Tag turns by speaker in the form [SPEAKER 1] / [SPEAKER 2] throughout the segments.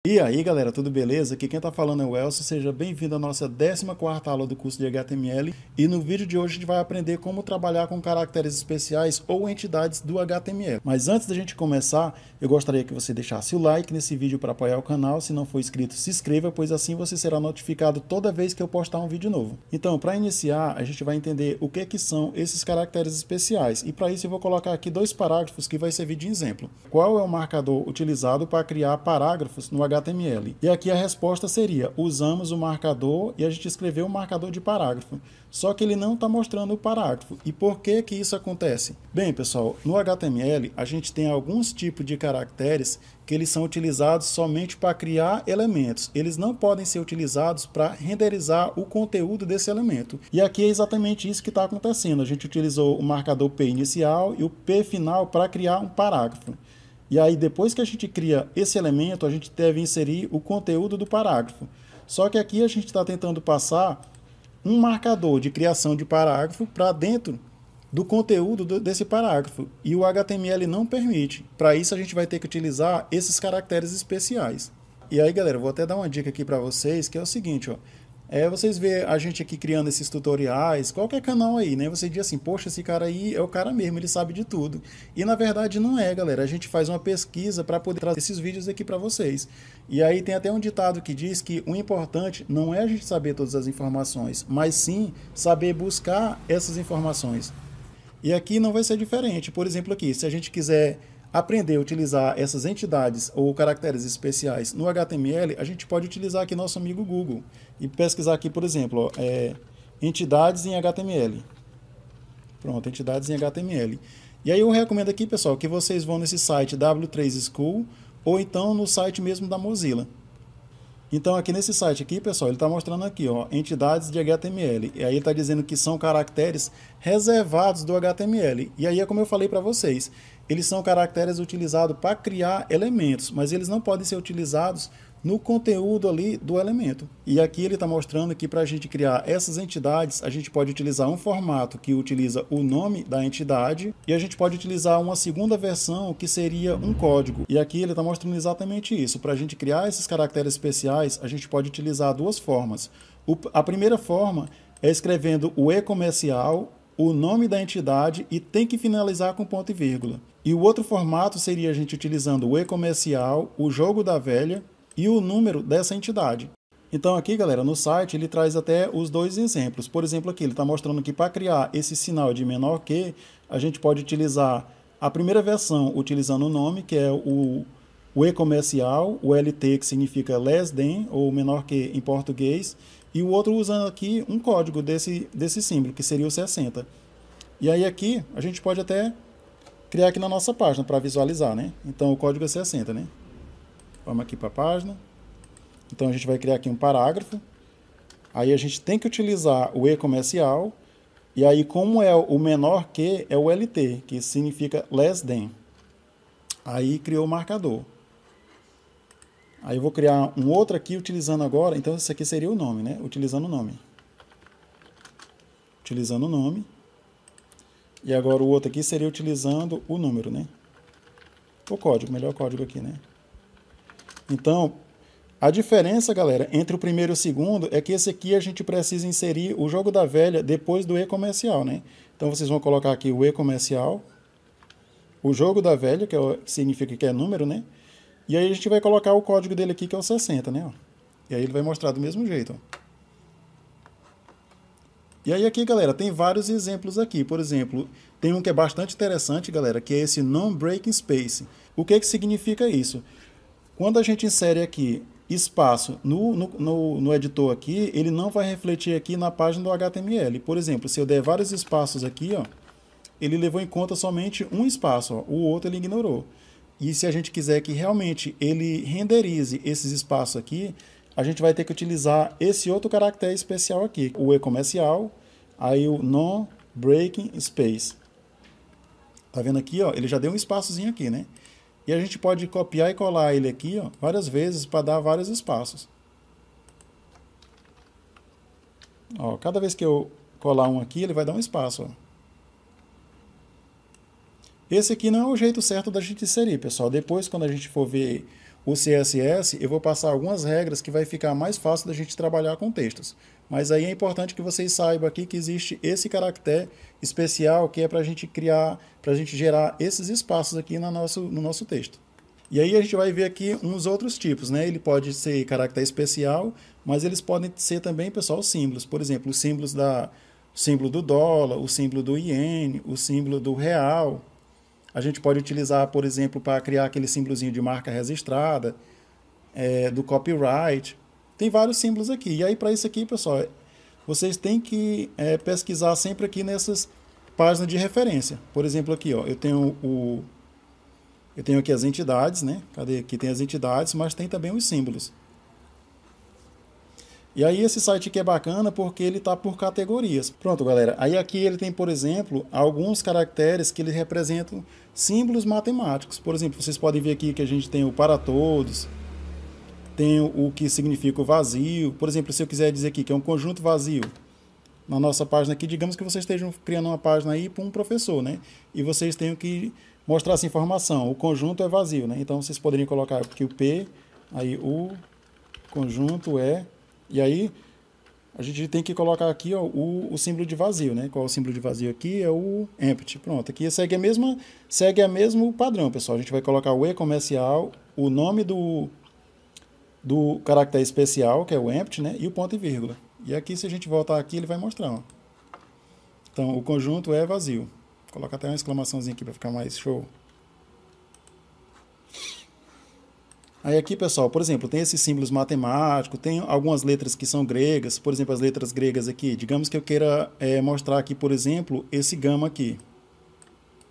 [SPEAKER 1] E aí galera, tudo beleza? Aqui quem tá falando é o Elcio, seja bem-vindo à nossa 14ª aula do curso de HTML e no vídeo de hoje a gente vai aprender como trabalhar com caracteres especiais ou entidades do HTML. Mas antes da gente começar, eu gostaria que você deixasse o like nesse vídeo para apoiar o canal, se não for inscrito se inscreva, pois assim você será notificado toda vez que eu postar um vídeo novo. Então, para iniciar, a gente vai entender o que são esses caracteres especiais e para isso eu vou colocar aqui dois parágrafos que vai servir de exemplo. Qual é o marcador utilizado para criar parágrafos no HTML? E aqui a resposta seria, usamos o marcador e a gente escreveu o marcador de parágrafo. Só que ele não está mostrando o parágrafo. E por que que isso acontece? Bem, pessoal, no HTML a gente tem alguns tipos de caracteres que eles são utilizados somente para criar elementos. Eles não podem ser utilizados para renderizar o conteúdo desse elemento. E aqui é exatamente isso que está acontecendo. A gente utilizou o marcador P inicial e o P final para criar um parágrafo. E aí, depois que a gente cria esse elemento, a gente deve inserir o conteúdo do parágrafo. Só que aqui a gente está tentando passar um marcador de criação de parágrafo para dentro do conteúdo desse parágrafo. E o HTML não permite. Para isso, a gente vai ter que utilizar esses caracteres especiais. E aí, galera, eu vou até dar uma dica aqui para vocês, que é o seguinte, ó. Vocês vê a gente aqui criando esses tutoriais, qualquer canal aí, né? Você diz assim, poxa, esse cara aí é o cara mesmo, ele sabe de tudo. E na verdade não é, galera. A gente faz uma pesquisa para poder trazer esses vídeos aqui para vocês. E aí tem até um ditado que diz que o importante não é a gente saber todas as informações, mas sim saber buscar essas informações. E aqui não vai ser diferente. Por exemplo, aqui, se a gente quiser aprender a utilizar essas entidades ou caracteres especiais no HTML, a gente pode utilizar aqui nosso amigo Google e pesquisar aqui, por exemplo, ó, entidades em HTML. Pronto, entidades em HTML. E aí eu recomendo aqui, pessoal, que vocês vão nesse site W3 School ou então no site mesmo da Mozilla. Então aqui nesse site aqui, pessoal, ele está mostrando aqui, ó, entidades de HTML. E aí está dizendo que são caracteres reservados do HTML. E aí é como eu falei para vocês, eles são caracteres utilizados para criar elementos, mas eles não podem ser utilizados no conteúdo ali do elemento. E aqui ele está mostrando que para a gente criar essas entidades, a gente pode utilizar um formato que utiliza o nome da entidade e a gente pode utilizar uma segunda versão que seria um código. E aqui ele está mostrando exatamente isso. Para a gente criar esses caracteres especiais, a gente pode utilizar duas formas. A primeira forma é escrevendo o e-comercial, o nome da entidade e tem que finalizar com ponto e vírgula. E o outro formato seria a gente utilizando o e-comercial, o jogo da velha e o número dessa entidade. Então aqui, galera, no site ele traz até os dois exemplos. Por exemplo, aqui ele está mostrando que para criar esse sinal de menor que, a gente pode utilizar a primeira versão utilizando o nome, que é o e-comercial, o LT, que significa less than, ou menor que em português, e o outro usando aqui um código desse símbolo, que seria o 60. E aí aqui a gente pode até criar aqui na nossa página para visualizar, né? Então o código é 60, né? Vamos aqui para a página. Então a gente vai criar aqui um parágrafo. Aí a gente tem que utilizar o e-comercial. E aí, como é o menor que, é o LT, que significa less than. Aí criou o marcador. Aí eu vou criar um outro aqui utilizando agora. Então esse aqui seria o nome, né? Utilizando o nome. Utilizando o nome. E agora o outro aqui seria utilizando o número, né? O código, melhor código aqui, né? Então, a diferença, galera, entre o primeiro e o segundo é que esse aqui a gente precisa inserir o jogo da velha depois do e-comercial, né? Então, vocês vão colocar aqui o e-comercial, o jogo da velha, que significa que é número, né? E aí a gente vai colocar o código dele aqui, que é o 60, né? E aí ele vai mostrar do mesmo jeito, ó. E aí aqui, galera, tem vários exemplos aqui. Por exemplo, tem um que é bastante interessante, galera, que é esse non-breaking space. O que significa isso? Quando a gente insere aqui espaço no editor aqui, ele não vai refletir aqui na página do HTML. Por exemplo, se eu der vários espaços aqui, ó, ele levou em conta somente um espaço, ó, o outro ele ignorou. E se a gente quiser que realmente ele renderize esses espaços aqui, a gente vai ter que utilizar esse outro caractere especial aqui, o e-comercial, aí o non-breaking space. Tá vendo aqui, ó, ele já deu um espaçozinho aqui, né? E a gente pode copiar e colar ele aqui, ó, várias vezes para dar vários espaços. Ó, cada vez que eu colar um aqui, ele vai dar um espaço, ó. Esse aqui não é o jeito certo da gente inserir, pessoal. Depois, quando a gente for ver o CSS, eu vou passar algumas regras que vai ficar mais fácil da gente trabalhar com textos. Mas aí é importante que vocês saibam aqui que existe esse caractere especial que é para a gente criar, para a gente gerar esses espaços aqui no nosso texto. E aí a gente vai ver aqui uns outros tipos, né? Ele pode ser caractere especial, mas eles podem ser também, pessoal, símbolos. Por exemplo, os símbolos o símbolo do dólar, o símbolo do iene, o símbolo do real. A gente pode utilizar, por exemplo, para criar aquele símbolozinho de marca registrada, do copyright. Tem vários símbolos aqui. E aí, para isso aqui, pessoal, vocês têm que pesquisar sempre aqui nessas páginas de referência. Por exemplo, aqui, ó, eu tenho aqui as entidades, né? Cadê? Aqui tem as entidades, mas tem também os símbolos. E aí esse site aqui é bacana porque ele está por categorias. Pronto, galera. Aí aqui ele tem, por exemplo, alguns caracteres que ele representam símbolos matemáticos. Por exemplo, vocês podem ver aqui que a gente tem o para todos, tem o que significa o vazio. Por exemplo, se eu quiser dizer aqui que é um conjunto vazio, na nossa página aqui, digamos que vocês estejam criando uma página aí para um professor, né? E vocês tenham que mostrar essa informação. O conjunto é vazio, né? Então vocês poderiam colocar aqui o P, aí o conjunto é... E aí, a gente tem que colocar aqui ó, o símbolo de vazio, né? Qual é o símbolo de vazio aqui? É o empty. Pronto, aqui segue a mesmo padrão, pessoal. A gente vai colocar o E comercial, o nome do caractere especial, que é o empty, né? E o ponto e vírgula. E aqui, se a gente voltar aqui, ele vai mostrar. Ó. Então, o conjunto é vazio. Vou colocar até uma exclamaçãozinha aqui para ficar mais show. Aí aqui, pessoal, por exemplo, tem esses símbolos matemáticos, tem algumas letras que são gregas, por exemplo, as letras gregas aqui. Digamos que eu queira mostrar aqui, por exemplo, esse gama aqui.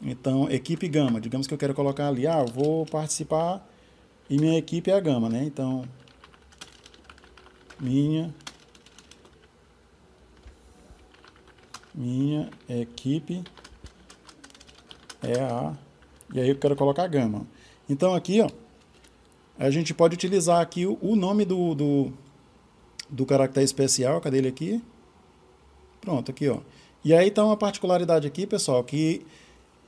[SPEAKER 1] Então, equipe gama, digamos que eu quero colocar ali, eu vou participar e minha equipe é a gama, né? Então, minha equipe é a... E aí eu quero colocar gama. Então aqui, ó, a gente pode utilizar aqui o nome do caractere especial. Cadê ele aqui? Pronto, aqui, ó. E aí tá uma particularidade aqui, pessoal, que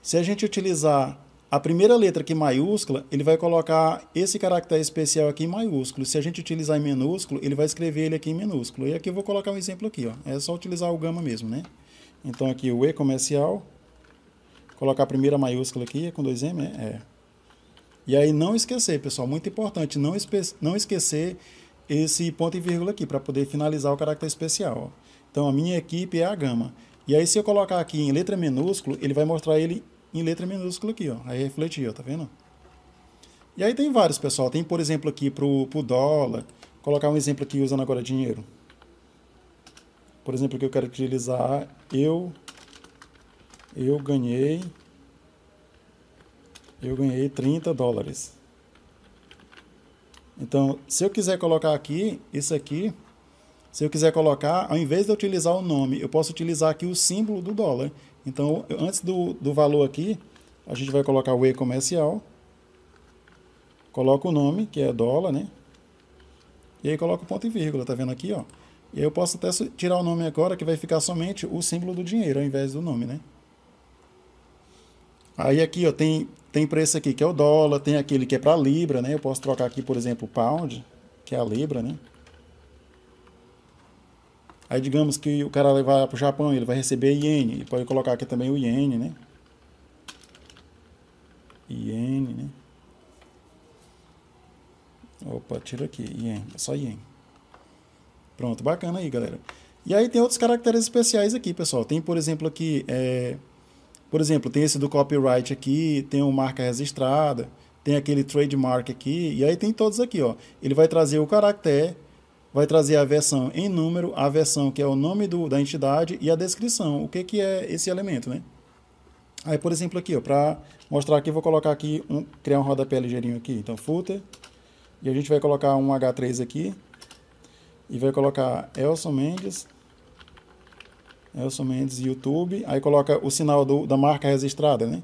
[SPEAKER 1] se a gente utilizar a primeira letra aqui maiúscula, ele vai colocar esse caractere especial aqui em maiúsculo. Se a gente utilizar em minúsculo, ele vai escrever ele aqui em minúsculo. E aqui eu vou colocar um exemplo aqui, ó. É só utilizar o gama mesmo, né? Então aqui o E comercial, colocar a primeira maiúscula aqui com 2M, né? E aí não esquecer, pessoal, muito importante, não esquecer esse ponto e vírgula aqui, para poder finalizar o caractere especial. Ó. Então, a minha equipe é a gama. E aí, se eu colocar aqui em letra minúsculo, ele vai mostrar ele em letra minúscula aqui, ó. Aí refletir, ó, tá vendo? E aí tem vários, pessoal. Tem, por exemplo, aqui pro dólar. Colocar um exemplo aqui usando agora dinheiro. Por exemplo, que eu quero utilizar, eu ganhei $30. Então, se eu quiser colocar aqui, isso aqui, se eu quiser colocar, ao invés de eu utilizar o nome, eu posso utilizar aqui o símbolo do dólar. Então, antes do valor aqui, a gente vai colocar o E comercial, coloca o nome, que é dólar, né? E aí coloca o ponto e vírgula, tá vendo aqui, ó? E aí eu posso até tirar o nome agora, que vai ficar somente o símbolo do dinheiro, ao invés do nome, né? Aí aqui, ó, tem para esse aqui, que é o dólar, tem aquele que é para libra, né? Eu posso trocar aqui, por exemplo, o pound, que é a libra, né? Aí digamos que o cara vai para o Japão, ele vai receber iene, ele pode colocar aqui também o iene, né? Iene, né? Opa, tira aqui, iene, é só iene. Pronto, bacana aí, galera. E aí tem outros caracteres especiais aqui, pessoal. Tem, por exemplo, aqui... Por exemplo, tem esse do copyright aqui, tem o marca registrada, tem aquele trademark aqui, e aí tem todos aqui, ó. Ele vai trazer o caractere, vai trazer a versão em número, a versão que é o nome da entidade e a descrição, o que é esse elemento, né? Aí, por exemplo, aqui, ó, para mostrar aqui, vou colocar aqui, criar um rodapé ligeirinho aqui. Então, footer, e a gente vai colocar um H3 aqui, e vai colocar Elson Mendes YouTube, aí coloca o sinal da marca registrada, né?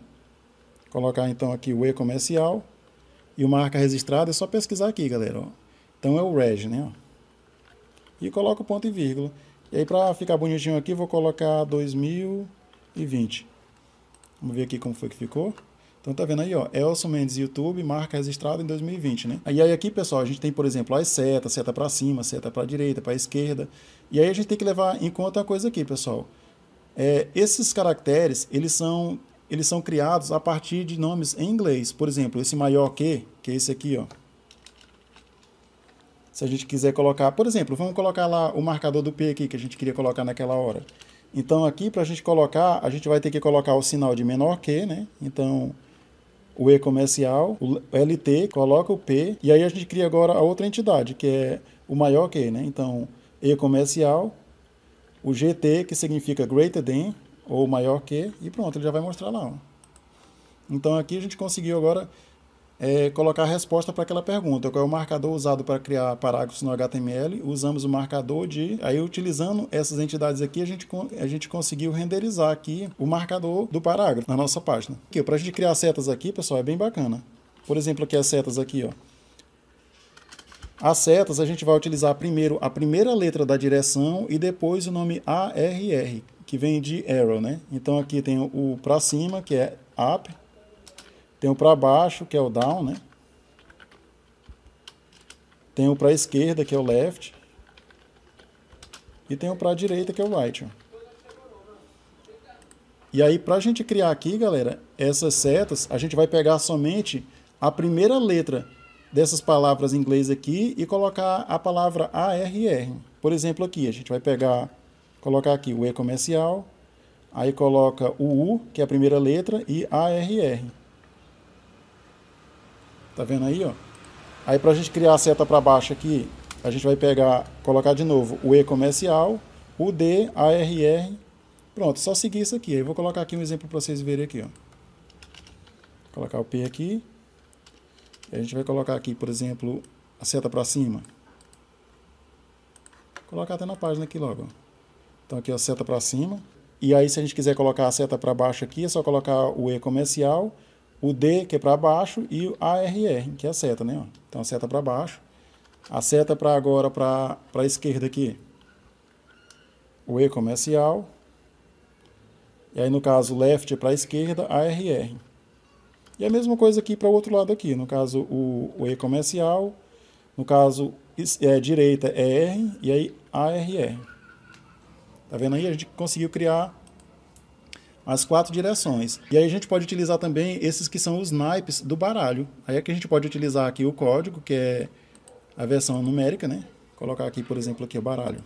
[SPEAKER 1] Colocar então aqui o E comercial e o marca registrada, é só pesquisar aqui, galera, ó. Então é o reg, né? Ó. E coloca o ponto e vírgula. E aí para ficar bonitinho aqui, vou colocar 2020. Vamos ver aqui como foi que ficou. Então tá vendo aí, ó, Elson Mendes YouTube, marca registrada em 2020, né? Aí aqui, pessoal, a gente tem, por exemplo, as setas, seta para cima, seta para direita, para esquerda. E aí a gente tem que levar em conta uma coisa aqui, pessoal. Esses caracteres, eles são criados a partir de nomes em inglês. Por exemplo, esse maior que é esse aqui, ó. Se a gente quiser colocar, por exemplo, vamos colocar lá o marcador do P aqui, que a gente queria colocar naquela hora. Então aqui, para a gente colocar, a gente vai ter que colocar o sinal de menor que, né? Então, o E comercial, o LT, coloca o P, e aí a gente cria agora a outra entidade, que é o maior que, né? Então, E comercial, o GT, que significa greater than, ou maior que, e pronto, ele já vai mostrar lá, ó. Então aqui a gente conseguiu agora colocar a resposta para aquela pergunta, qual é o marcador usado para criar parágrafos no HTML. Usamos o marcador de... Aí, utilizando essas entidades aqui, a gente conseguiu renderizar aqui o marcador do parágrafo na nossa página. Para a gente criar setas aqui, pessoal, é bem bacana. Por exemplo, aqui as setas aqui, ó. As setas a gente vai utilizar primeiro a primeira letra da direção e depois o nome ARR, que vem de arrow, né? Então aqui tem o para cima, que é up. Tem o para baixo, que é o down, né? Tem o para a esquerda, que é o left. E tem o para a direita, que é o right. Ó. E aí, para a gente criar aqui, galera, essas setas, a gente vai pegar somente a primeira letra dessas palavras em inglês aqui e colocar a palavra ARR. Por exemplo, aqui, a gente vai colocar aqui o E comercial, aí coloca o U, que é a primeira letra, e ARR. Tá vendo aí, ó? Aí para a gente criar a seta para baixo aqui, a gente vai colocar de novo o E comercial, o D, ARR. Pronto, só seguir isso aqui. Aí eu vou colocar aqui um exemplo para vocês verem aqui, ó. Colocar o P aqui. A gente vai colocar aqui, por exemplo, a seta para cima. Vou colocar até na página aqui logo. Então aqui a seta para cima. E aí se a gente quiser colocar a seta para baixo aqui, é só colocar o E comercial, o D, que é para baixo, e o ARR, que é a seta, né? Então a seta para baixo. A seta para agora para a esquerda aqui. O E comercial. E aí no caso left para a esquerda, ARR. E a mesma coisa aqui para o outro lado aqui, no caso o E comercial, no caso direita é R e aí ARR. Tá vendo aí? A gente conseguiu criar as 4 direções. E aí a gente pode utilizar também esses que são os naipes do baralho. Aí é que a gente pode utilizar aqui o código, que é a versão numérica, né? Colocar aqui, por exemplo, aqui o baralho.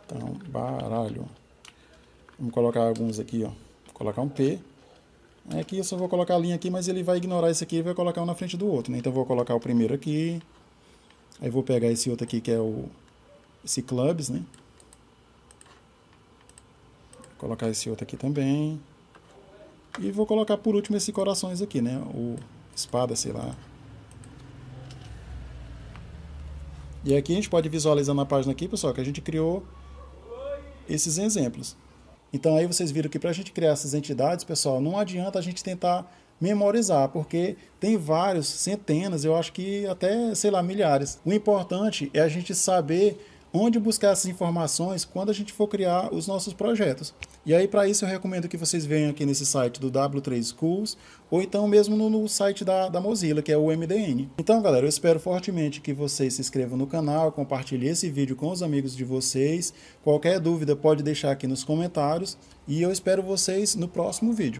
[SPEAKER 1] Então, baralho. Vamos colocar alguns aqui, ó. Colocar um P. Aqui eu só vou colocar a linha aqui, mas ele vai ignorar esse aqui e vai colocar um na frente do outro, né? Então eu vou colocar o primeiro aqui. Aí vou pegar esse outro aqui que é esse clubs, né? Vou colocar esse outro aqui também. E vou colocar por último esse corações aqui, né? O espada, sei lá. E aqui a gente pode visualizar na página aqui, pessoal, que a gente criou esses exemplos. Então aí vocês viram que para a gente criar essas entidades, pessoal, não adianta a gente tentar memorizar, porque tem vários, centenas, eu acho que até, sei lá, milhares. O importante é a gente saber onde buscar essas informações quando a gente for criar os nossos projetos. E aí, para isso, eu recomendo que vocês venham aqui nesse site do W3 Schools, ou então mesmo no site da Mozilla, que é o MDN. Então, galera, eu espero fortemente que vocês se inscrevam no canal, compartilhem esse vídeo com os amigos de vocês. Qualquer dúvida pode deixar aqui nos comentários, e eu espero vocês no próximo vídeo.